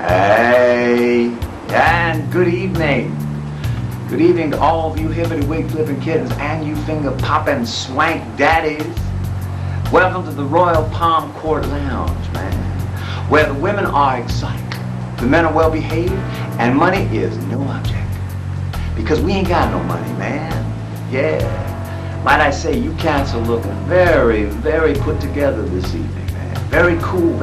Hey, and good evening. Good evening to all of you hippity wig flipping kittens and you finger popping swank daddies. Welcome to the Royal Palm Court Lounge, man, where the women are exotic, the men are well behaved, and money is no object. Because we ain't got no money, man. Yeah. Might I say, you cats are looking very, very put together this evening, man. Very cool,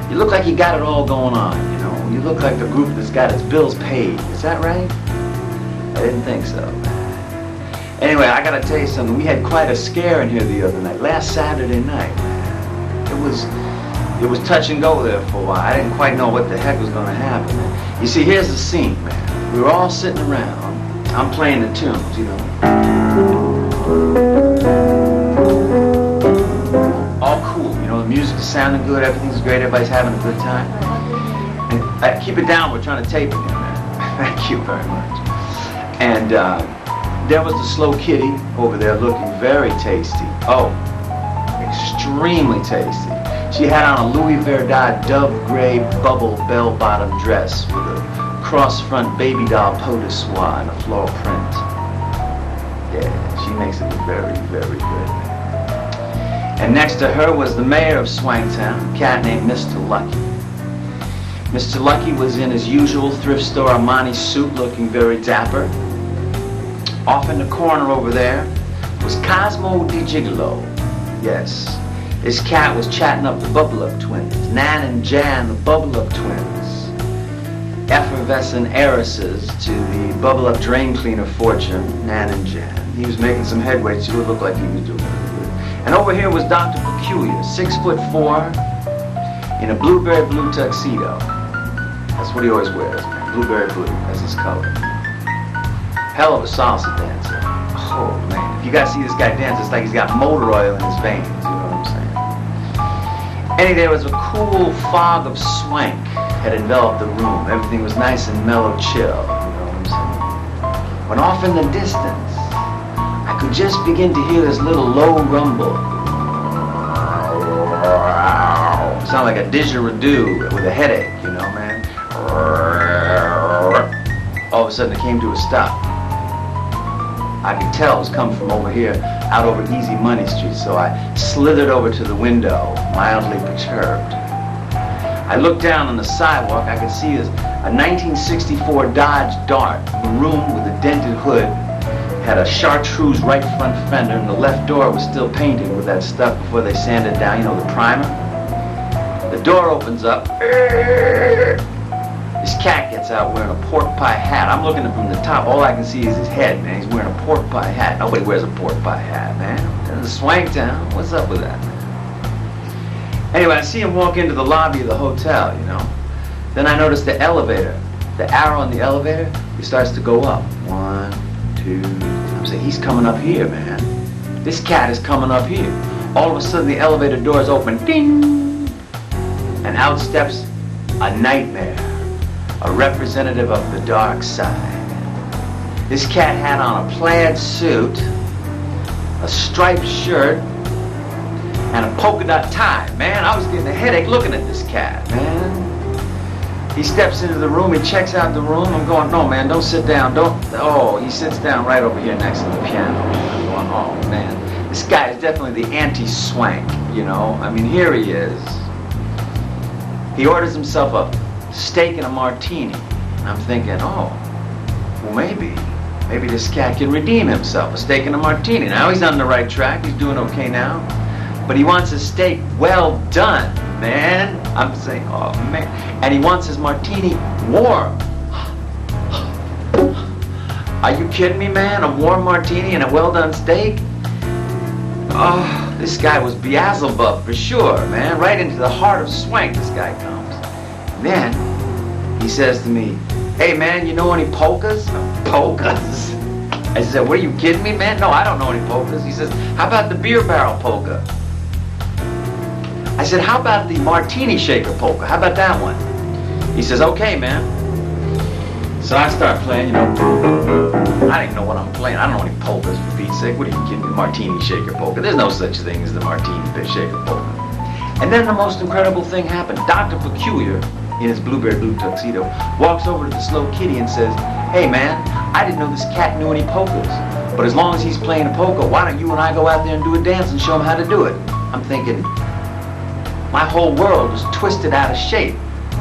you look like you got it all going on, you know. You look like the group that's got its bills paid. Is that right? I didn't think so. Anyway, I gotta tell you something. We had quite a scare in here the other night, last Saturday night, man. It was touch and go there for a while. I didn't quite know what the heck was gonna happen. You see, here's the scene, man. We were all sitting around. I'm playing the tunes, you know. All cool, you know, the music is sounding good, everything's great, everybody's having a good time. And keep it down, we're trying to tape it here, man. Thank you very much. And there was the slow kitty over there looking very tasty. Oh, extremely tasty. She had on a Louis Verdad dove gray bubble bell-bottom dress with a cross-front baby doll peau de soie and a floral print. Yeah, she makes it look very, very good. And next to her was the mayor of Swanktown, a cat named Mr. Lucky. Mr. Lucky was in his usual thrift store Armani suit, looking very dapper. Off in the corner over there was Cosmo Di Gigolo. Yes, this cat was chatting up the Bubble Up twins, Nan and Jan, the Bubble Up twins, effervescent heiresses to the Bubble Up drain cleaner fortune, Nan and Jan. He was making some headway, so it looked like he was doing it. And over here was Dr. Peculiar, 6'4", in a blueberry blue tuxedo. That's what he always wears, man. Blueberry blue, that's his color. Hell of a salsa dancer. Oh, man. If you guys see this guy dance, it's like he's got motor oil in his veins, you know what I'm saying? Anyway, there was a cool fog of swank had enveloped the room. Everything was nice and mellow chill, you know what I'm saying? When off in the distance, I could just begin to hear this little low rumble. It sounded like a didgeridoo with a headache, you know, man. All of a sudden it came to a stop. I could tell it was coming from over here, out over Easy Money Street, so I slithered over to the window, mildly perturbed. I looked down on the sidewalk. I could see a 1964 Dodge Dart, maroon with a dented hood, had a chartreuse right front fender, and the left door was still painted with that stuff before they sanded down, you know, the primer. The door opens up. This cat gets out wearing a pork pie hat. I'm looking at him from the top. All I can see is his head, man. He's wearing a pork pie hat. Nobody wears a pork pie hat, man. This is Swanktown. What's up with that, man? Anyway, I see him walk into the lobby of the hotel, you know. Then I notice the elevator. The arrow on the elevator, it starts to go up. 1, 2, 3. I'm saying, he's coming up here, man. This cat is coming up here. All of a sudden, the elevator doors open. Ding! And out steps a nightmare. A representative of the dark side. This cat had on a plaid suit, a striped shirt, and a polka dot tie. Man, I was getting a headache looking at this cat, man. He steps into the room, he checks out the room. I'm going, no, man, don't sit down. Oh, he sits down right over here next to the piano. I'm going, oh, man. This guy is definitely the anti-swank, you know. I mean, here he is. He orders himself a steak and a martini. And I'm thinking, oh, well, maybe this cat can redeem himself. A steak and a martini. Now he's on the right track. He's doing okay now. But he wants his steak well done, man. I'm saying, oh, man. And he wants his martini warm. Are you kidding me, man? A warm martini and a well done steak? Oh, this guy was Beelzebub for sure, man. Right into the heart of swank this guy comes. Then he says to me, hey, man, you know any polkas? Polkas? I said, what, are you kidding me, man? No, I don't know any polkas. He says, how about the beer barrel polka? I said, how about the martini shaker polka? How about that one? He says, okay, man. So I start playing, you know. I didn't know what I'm playing. I don't know any polkas, for Pete's sake. What are you kidding me? Martini shaker polka. There's no such thing as the martini shaker polka. And then the most incredible thing happened. Dr. Peculiar in his blueberry blue tuxedo, walks over to the slow kitty and says, "Hey man, I didn't know this cat knew any polkas, but as long as he's playing a polka, why don't you and I go out there and do a dance and show him how to do it?" I'm thinking, my whole world is twisted out of shape.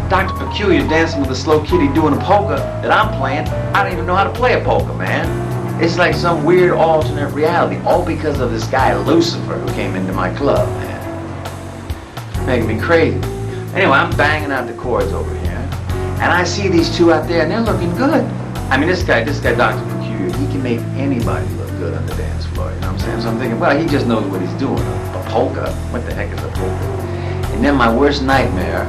Dr. Peculiar dancing with a slow kitty doing a polka that I'm playing. I don't even know how to play a polka, man. It's like some weird alternate reality, all because of this guy Lucifer who came into my club, man. Making me crazy. Anyway, I'm banging out the chords over here, and I see these two out there, and they're looking good. I mean, this guy, Dr. Peculiar, he can make anybody look good on the dance floor, you know what I'm saying? So I'm thinking, well, he just knows what he's doing. A polka? What the heck is a polka? And then my worst nightmare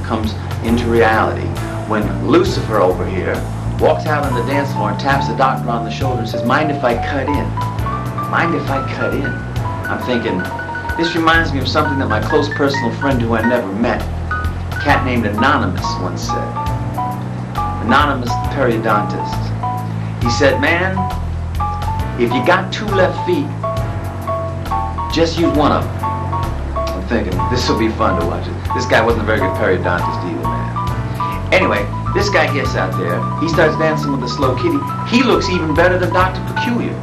comes into reality when Lucifer over here walks out on the dance floor and taps the doctor on the shoulder and says, "Mind if I cut in? Mind if I cut in?" I'm thinking, this reminds me of something that my close personal friend who I never met, a cat named Anonymous, once said. Anonymous, the periodontist. He said, "Man, if you got two left feet, just use one of them." I'm thinking, this will be fun to watch. This guy wasn't a very good periodontist either, man. Anyway, this guy gets out there. He starts dancing with the slow kitty. He looks even better than Dr. Peculiar.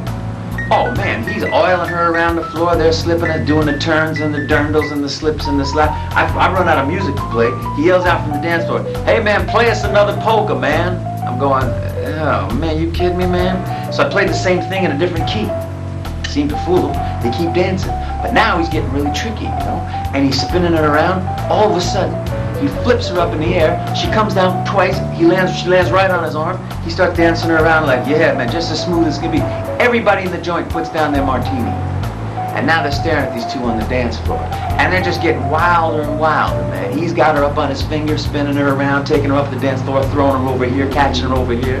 Oh man, he's oiling her around the floor. They're slipping and doing the turns and the dirndles and the slips and the slap. I run out of music to play. He yells out from the dance floor, "Hey man, play us another polka, man." I'm going, oh man, you kidding me, man? So I played the same thing in a different key. Seemed to fool them. They keep dancing. But now he's getting really tricky, you know? And he's spinning it around. All of a sudden, he flips her up in the air. She comes down twice. She lands right on his arm. He starts dancing her around like, yeah, man, just as smooth as can be. Everybody in the joint puts down their martini. And now they're staring at these two on the dance floor. And they're just getting wilder and wilder, man. He's got her up on his finger, spinning her around, taking her off the dance floor, throwing her over here, catching her over here.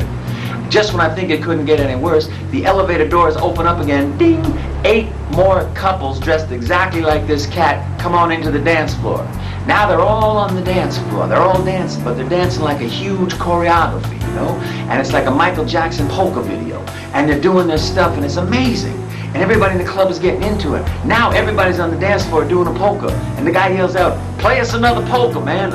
Just when I think it couldn't get any worse, the elevator doors open up again. Ding! 8 more couples dressed exactly like this cat come on into the dance floor. Now they're all on the dance floor. They're all dancing, but they're dancing like a huge choreography, you know? And it's like a Michael Jackson polka video. And they're doing their stuff, and it's amazing. And everybody in the club is getting into it. Now everybody's on the dance floor doing a polka. And the guy yells out, "Play us another polka, man."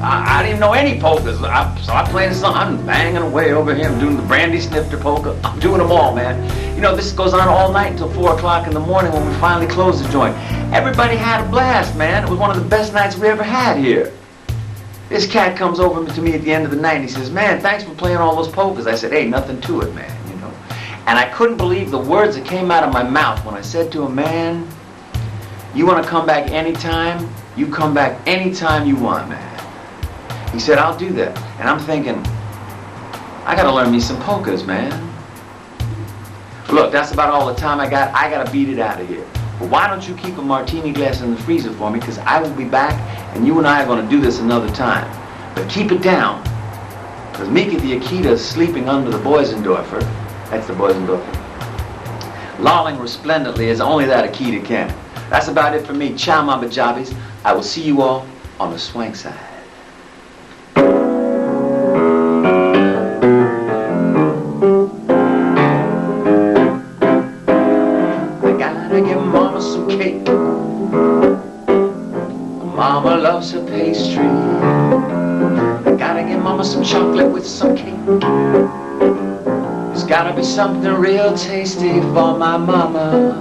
I didn't even know any polkas, so I played a song. I'm banging away over here. I'm doing the Brandy Snifter polka. I'm doing them all, man. You know, this goes on all night until 4 o'clock in the morning when we finally close the joint. Everybody had a blast, man. It was one of the best nights we ever had here. This cat comes over to me at the end of the night and he says, "Man, thanks for playing all those polkas." I said, "Hey, nothing to it, man, you know." And I couldn't believe the words that came out of my mouth when I said to him, "Man, you want to come back anytime? You come back anytime you want, man." He said, "I'll do that." And I'm thinking, I gotta learn me some polkas, man. Look, that's about all the time I got. I gotta beat it out of here. But why don't you keep a martini glass in the freezer for me, because I will be back and you and I are gonna do this another time. But keep it down, because Mika the Akita is sleeping under the Boisendorfer. That's the Boisendorfer. Lolling resplendently as only that Akita can. That's about it for me. Ciao, Mama Jobbies. I will see you all on the swank side. Mama loves her pastry. I gotta get Mama some chocolate with some cake. There's gotta be something real tasty for my Mama.